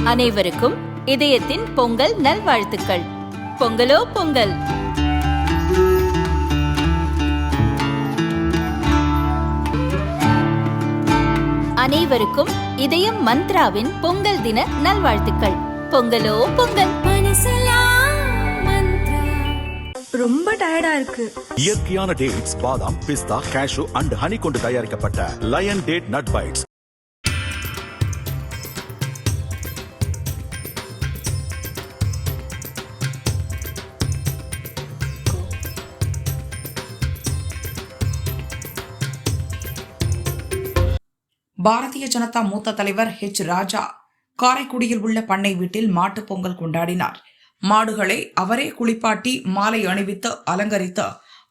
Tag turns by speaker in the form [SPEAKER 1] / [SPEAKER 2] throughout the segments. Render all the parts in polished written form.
[SPEAKER 1] அனைவருக்கும் இதயத்தின் பொங்கல் நல்வாழ்த்துக்கள். பொங்கலோ பொங்கல். அனைவருக்கும் இதயம் மந்த்ராவின் பொங்கல் தின நல்வாழ்த்துக்கள். பொங்கலோ பொங்கல்.
[SPEAKER 2] ரொம்ப டயர்டா இருக்கு.
[SPEAKER 3] இயற்கையான டேட்ஸ், பாதாம், பிஸ்தா, கேஷு அண்ட் ஹனி கொண்டு தயாரிக்கப்பட்ட lion date nut bites.
[SPEAKER 4] Bharatiya Janata மூத்த தலைவர் ஹெச் ராஜா காரைக்குடியில் உள்ள பண்ணை வீட்டில் மாட்டுப் பொங்கல் கொண்டாடினார். மாடுகளை அவரே குளிப்பாட்டி மாலை அணிவித்து அலங்கரித்து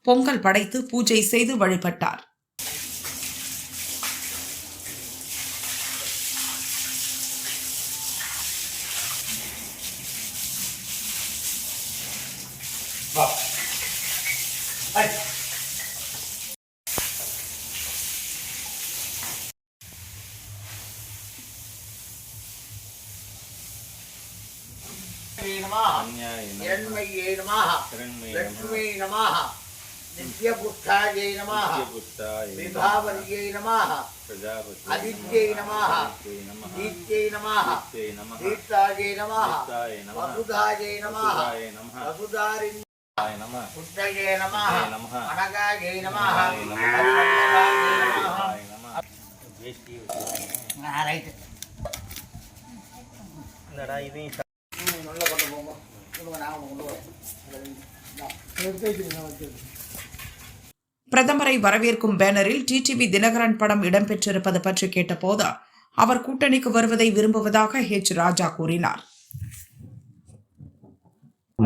[SPEAKER 4] பொங்கல் படைத்து பூஜை செய்து வழிபட்டார்.
[SPEAKER 5] हिरण्मय्ये नमः लक्ष्मी नमः नित्यपुष्टायै नमः विभावर्यै नमः आदित्यै नमः दीप्त्यै नमः दीप्तायै नमः वसुधायै नमः वसुधारिण्यै नमः पुष्टये नमः अनगायै नमः राइट என்னடா இது
[SPEAKER 4] பிரதமரை வரவேற்கும் பேனரில் டிடிவி தினகரன் படம் இடம்பெற்றிருப்பது பற்றி கேட்டபோது அவர் கூட்டணிக்கு வருவதை விரும்புவதாக ஹெச் ராஜா கூறினார்.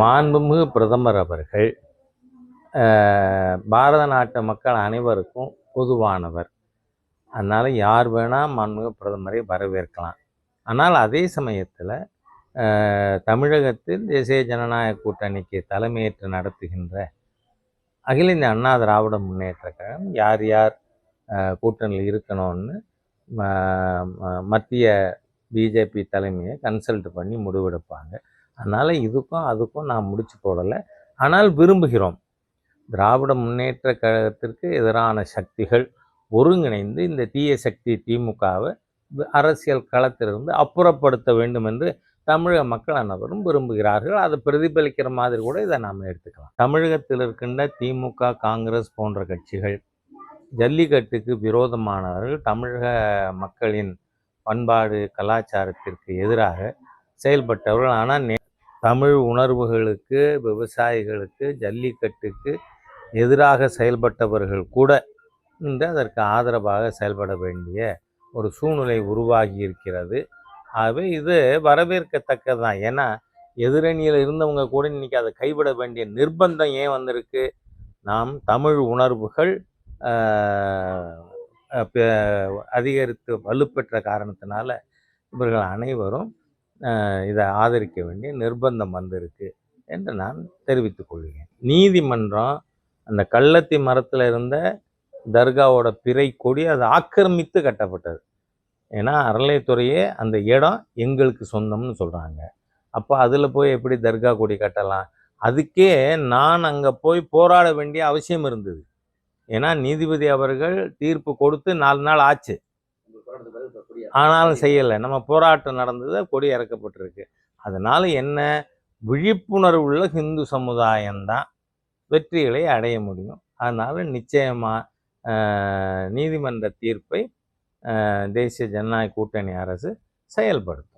[SPEAKER 6] மாண்புமிகு பிரதமர் அவர்கள் பாரத நாட்டு மக்கள் அனைவருக்கும் பொதுவானவர். அதனால் யார் வேணால் மாண்புமிகு பிரதமரை வரவேற்கலாம். ஆனால் அதே சமயத்தில் தமிழகத்தில் தேசிய ஜனநாயக கூட்டணிக்கு தலைமையேற்று நடத்துகின்ற அகில இந்திய அண்ணா திராவிட முன்னேற்ற கழகம் யார் யார் கூட்டணியில் இருக்கணும்னு மத்திய பிஜேபி தலைமையை கன்சல்ட் பண்ணி முடிவெடுப்பாங்க. அதனால் இதுக்கும் அதுக்கும் நான் முடிச்சு போடலை. ஆனால் விரும்புகிறோம், திராவிட முன்னேற்ற கழகத்திற்கு எதிரான சக்திகள் ஒருங்கிணைந்து இந்த தீய சக்தி திமுகவை அரசியல் களத்திலிருந்து அப்புறப்படுத்த வேண்டும் என்று தமிழக மக்கள் அனைவரும் விரும்புகிறார்கள். அதை பிரதிபலிக்கிற மாதிரி கூட இதை நாம் எடுத்துக்கலாம். தமிழகத்தில் இருக்கின்ற திமுக, காங்கிரஸ் போன்ற கட்சிகள் ஜல்லிக்கட்டுக்கு விரோதமானவர்கள், தமிழக மக்களின் பண்பாடு கலாச்சாரத்திற்கு எதிராக செயல்பட்டவர்கள். ஆனால் தமிழ் உணர்வுகளுக்கு, விவசாயிகளுக்கு, ஜல்லிக்கட்டுக்கு எதிராக செயல்பட்டவர்கள் கூட இன்று அதற்கு ஆதரவாக செயல்பட வேண்டிய ஒரு சூழ்நிலை உருவாகி இருக்கிறது. ஆகவே இது வரவேற்கத்தக்கது தான். ஏன்னா எதிரணியில் இருந்தவங்க கூட இன்றைக்கி அதை கைவிட வேண்டிய நிர்பந்தம் ஏன் வந்திருக்கு? நாம் தமிழ் உணர்வுகள் அதிகரித்து வலுப்பெற்ற காரணத்தினால இவர்கள் அனைவரும் இதை ஆதரிக்க வேண்டிய நிர்பந்தம் வந்திருக்கு என்று நான் தெரிவித்துக் கொள்கிறேன். நீதிமன்றம் அந்த கள்ளத்தி மரத்தில் இருந்த தர்காவோட பிறை கொடி அது ஆக்கிரமித்து கட்டப்பட்டது. ஏன்னா அறநிலையத்துறையே அந்த இடம் எங்களுக்கு சொந்தம்னு சொல்கிறாங்க. அப்போ அதில் போய் எப்படி தர்கா கொடி கட்டலாம்? அதுக்கே நான் அங்கே போய் போராட வேண்டிய அவசியம் இருந்தது. ஏன்னா நீதிபதி அவர்கள் தீர்ப்பு கொடுத்து 4 நாள் ஆச்சு, ஆனாலும் செய்யலை. நம்ம போராட்டம் நடந்தது, கொடி இறக்கப்பட்டிருக்கு. அதனால் என்ன, விழிப்புணர்வுள்ள இந்து சமுதாயம்தான் வெற்றிகளை அடைய முடியும். அதனால் நிச்சயமாக நீதிமன்ற தீர்ப்பை தேசிய ஜனநாயக கூட்டணி அரசு செயல்படுத்தும்.